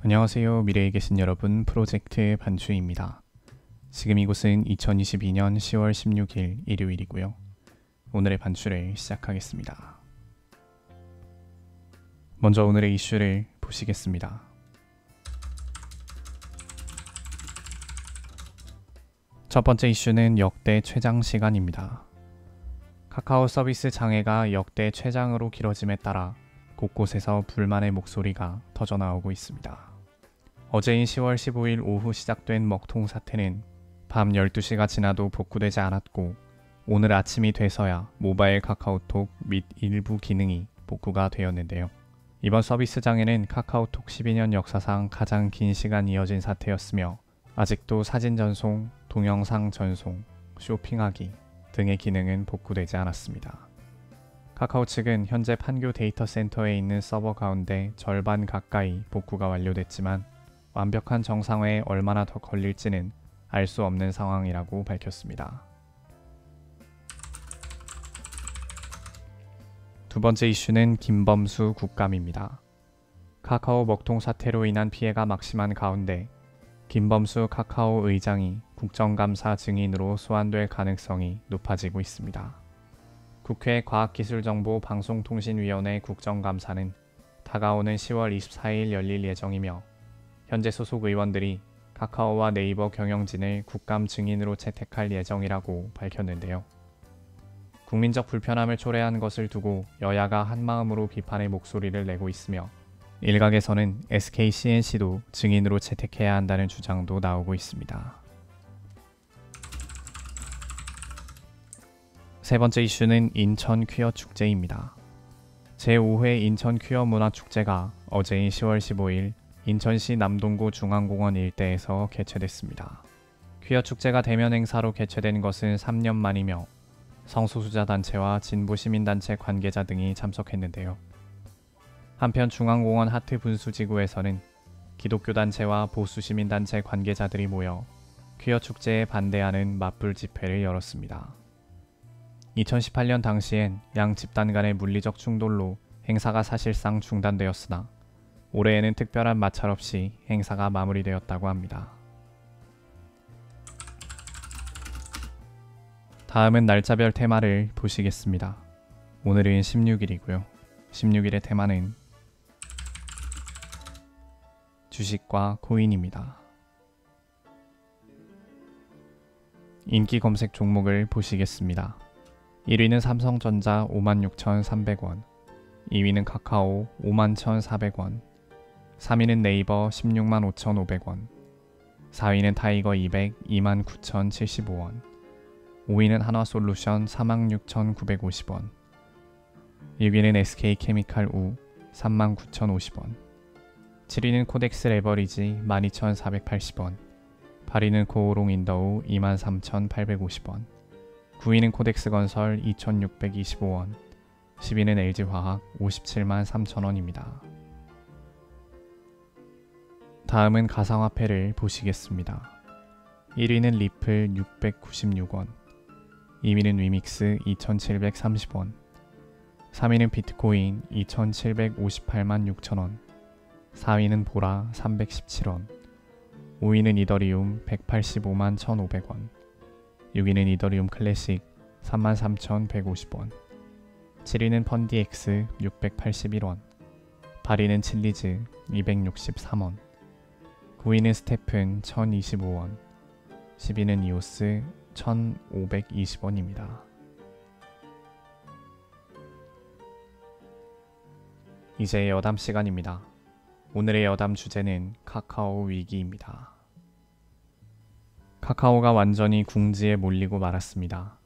안녕하세요. 미래에 계신 여러분, 프로젝트 반추입니다. 지금 이곳은 2022년 10월 16일 일요일이고요. 오늘의 반추를 시작하겠습니다. 먼저 오늘의 이슈를 보시겠습니다. 첫 번째 이슈는 역대 최장 시간입니다. 카카오 서비스 장애가 역대 최장으로 길어짐에 따라 곳곳에서 불만의 목소리가 터져나오고 있습니다. 어제인 10월 15일 오후 시작된 먹통 사태는 밤 12시가 지나도 복구되지 않았고 오늘 아침이 돼서야 모바일 카카오톡 및 일부 기능이 복구가 되었는데요. 이번 서비스 장애는 카카오톡 12년 역사상 가장 긴 시간 이어진 사태였으며 아직도 사진 전송, 동영상 전송, 쇼핑하기 등의 기능은 복구되지 않았습니다. 카카오 측은 현재 판교 데이터 센터에 있는 서버 가운데 절반 가까이 복구가 완료됐지만 완벽한 정상화에 얼마나 더 걸릴지는 알 수 없는 상황이라고 밝혔습니다. 두 번째 이슈는 김범수 국감입니다. 카카오 먹통 사태로 인한 피해가 막심한 가운데 김범수 카카오 의장이 국정감사 증인으로 소환될 가능성이 높아지고 있습니다. 국회 과학기술정보방송통신위원회 국정감사는 다가오는 10월 24일 열릴 예정이며 현재 소속 의원들이 카카오와 네이버 경영진을 국감 증인으로 채택할 예정이라고 밝혔는데요. 국민적 불편함을 초래한 것을 두고 여야가 한마음으로 비판의 목소리를 내고 있으며 일각에서는 SK CNC도 증인으로 채택해야 한다는 주장도 나오고 있습니다. 세 번째 이슈는 인천 퀴어 축제입니다. 제5회 인천 퀴어 문화축제가 어제인 10월 15일 인천시 남동구 중앙공원 일대에서 개최됐습니다. 퀴어 축제가 대면 행사로 개최된 것은 3년 만이며 성소수자 단체와 진보 시민단체 관계자 등이 참석했는데요. 한편 중앙공원 하트 분수지구에서는 기독교 단체와 보수 시민단체 관계자들이 모여 퀴어 축제에 반대하는 맞불 집회를 열었습니다. 2018년 당시엔 양 집단 간의 물리적 충돌로 행사가 사실상 중단되었으나 올해에는 특별한 마찰 없이 행사가 마무리되었다고 합니다. 다음은 날짜별 테마를 보시겠습니다. 오늘은 16일이고요. 16일의 테마는 주식과 코인입니다. 인기 검색 종목을 보시겠습니다. 1위는 삼성전자 56,300원, 2위는 카카오 51,400원, 3위는 네이버 165,500원, 4위는 타이거 200 29,075원, 5위는 한화솔루션 46,950원, 6위는 SK케미칼 우 39,050원, 7위는 코덱스 레버리지 12,480원, 8위는 고오롱 인더우 23,850원, 9위는 코덱스 건설 2,625원, 10위는 LG화학 573,000원입니다. 다음은 가상화폐를 보시겠습니다. 1위는 리플 696원, 2위는 위믹스 2,730원, 3위는 비트코인 2,758만 6천원, 4위는 보라 317원, 5위는 이더리움 185만 1,500원, 6위는 이더리움 클래식 33,150원, 7위는 펀디엑스 681원, 8위는 칠리즈 263원, 9위는 스테픈 1025원, 10위는 이오스 1520원입니다. 이제 여담 시간입니다. 오늘의 여담 주제는 카카오 위기입니다. 카카오가 완전히 궁지에 몰리고 말았습니다.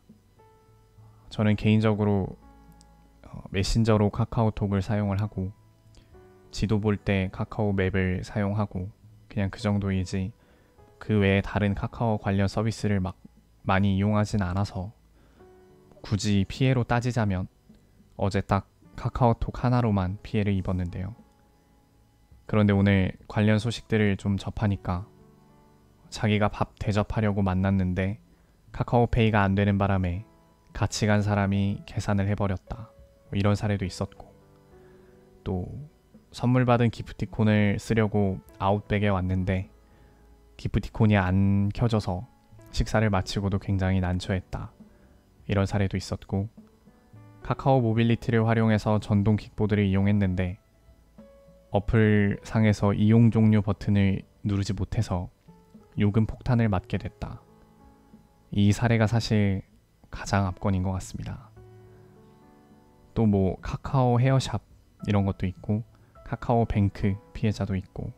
저는 개인적으로 메신저로 카카오톡을 사용을 하고 지도 볼 때 카카오 맵을 사용하고 그냥 그 정도이지 그 외에 다른 카카오 관련 서비스를 막 많이 이용하진 않아서 굳이 피해로 따지자면 어제 딱 카카오톡 하나로만 피해를 입었는데요. 그런데 오늘 관련 소식들을 좀 접하니까 자기가 밥 대접하려고 만났는데 카카오페이가 안 되는 바람에 같이 간 사람이 계산을 해버렸다. 이런 사례도 있었고 또 선물 받은 기프티콘을 쓰려고 아웃백에 왔는데 기프티콘이 안 켜져서 식사를 마치고도 굉장히 난처했다. 이런 사례도 있었고, 카카오 모빌리티를 활용해서 전동 킥보드를 이용했는데 어플 상에서 이용 종료 버튼을 누르지 못해서 요금 폭탄을 맞게 됐다. 이 사례가 사실 가장 압권인 것 같습니다. 또 뭐 카카오 헤어샵 이런 것도 있고, 카카오 뱅크 피해자도 있고,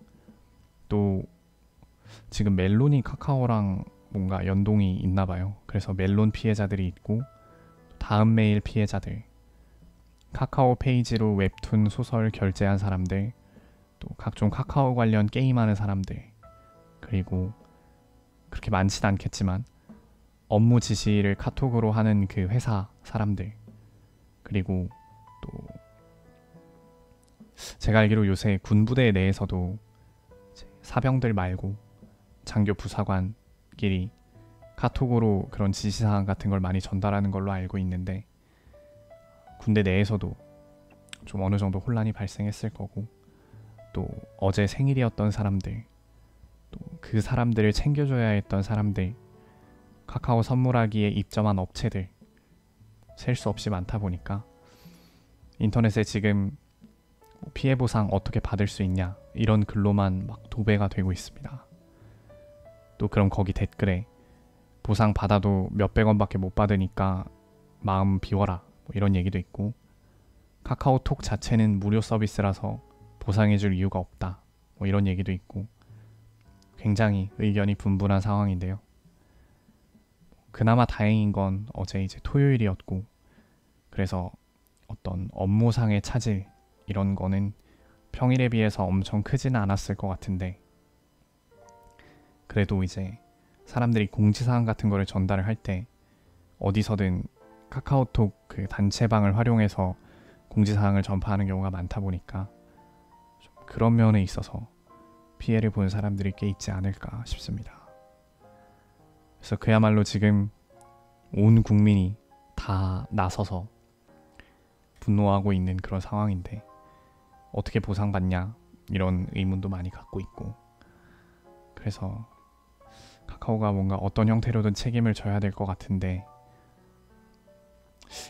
또 지금 멜론이 카카오랑 뭔가 연동이 있나 봐요. 그래서 멜론 피해자들이 있고, 다음 메일 피해자들, 카카오 페이지로 웹툰 소설 결제한 사람들, 또 각종 카카오 관련 게임하는 사람들, 그리고 그렇게 많진 않겠지만 업무 지시를 카톡으로 하는 그 회사 사람들, 그리고 또 제가 알기로 요새 군부대 내에서도 사병들 말고 장교 부사관끼리 카톡으로 그런 지시사항 같은 걸 많이 전달하는 걸로 알고 있는데, 군대 내에서도 좀 어느 정도 혼란이 발생했을 거고, 또 어제 생일이었던 사람들, 또 그 사람들을 챙겨줘야 했던 사람들, 카카오 선물하기에 입점한 업체들, 셀 수 없이 많다 보니까 인터넷에 지금 피해 보상 어떻게 받을 수 있냐 이런 글로만 막 도배가 되고 있습니다. 또 그럼 거기 댓글에 보상 받아도 몇백 원밖에 못 받으니까 마음 비워라 뭐 이런 얘기도 있고, 카카오톡 자체는 무료 서비스라서 보상해줄 이유가 없다 뭐 이런 얘기도 있고, 굉장히 의견이 분분한 상황인데요. 그나마 다행인 건 어제 이제 토요일이었고, 그래서 어떤 업무상의 차질 이런 거는 평일에 비해서 엄청 크지는 않았을 것 같은데, 그래도 이제 사람들이 공지사항 같은 거를 전달을 할 때 어디서든 카카오톡 그 단체방을 활용해서 공지사항을 전파하는 경우가 많다 보니까 좀 그런 면에 있어서 피해를 본 사람들이 꽤 있지 않을까 싶습니다. 그래서 그야말로 지금 온 국민이 다 나서서 분노하고 있는 그런 상황인데 어떻게 보상받냐 이런 의문도 많이 갖고 있고, 그래서 카카오가 뭔가 어떤 형태로든 책임을 져야 될 것 같은데,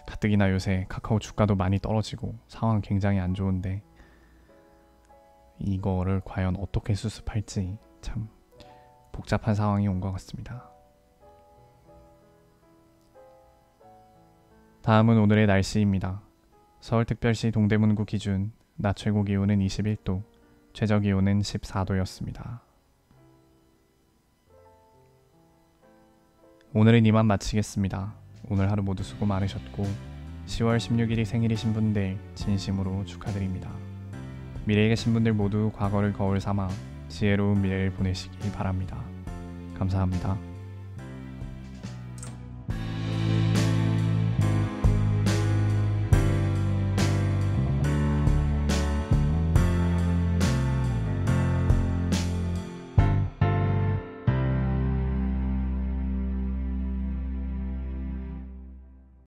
가뜩이나 요새 카카오 주가도 많이 떨어지고 상황 굉장히 안 좋은데 이거를 과연 어떻게 수습할지 참 복잡한 상황이 온 것 같습니다. 다음은 오늘의 날씨입니다. 서울특별시 동대문구 기준 낮 최고 기온은 21도, 최저 기온은 14도였습니다. 오늘은 이만 마치겠습니다. 오늘 하루 모두 수고 많으셨고 10월 16일이 생일이신 분들 진심으로 축하드립니다. 미래에 계신 분들 모두 과거를 거울 삼아 지혜로운 미래를 보내시기 바랍니다. 감사합니다.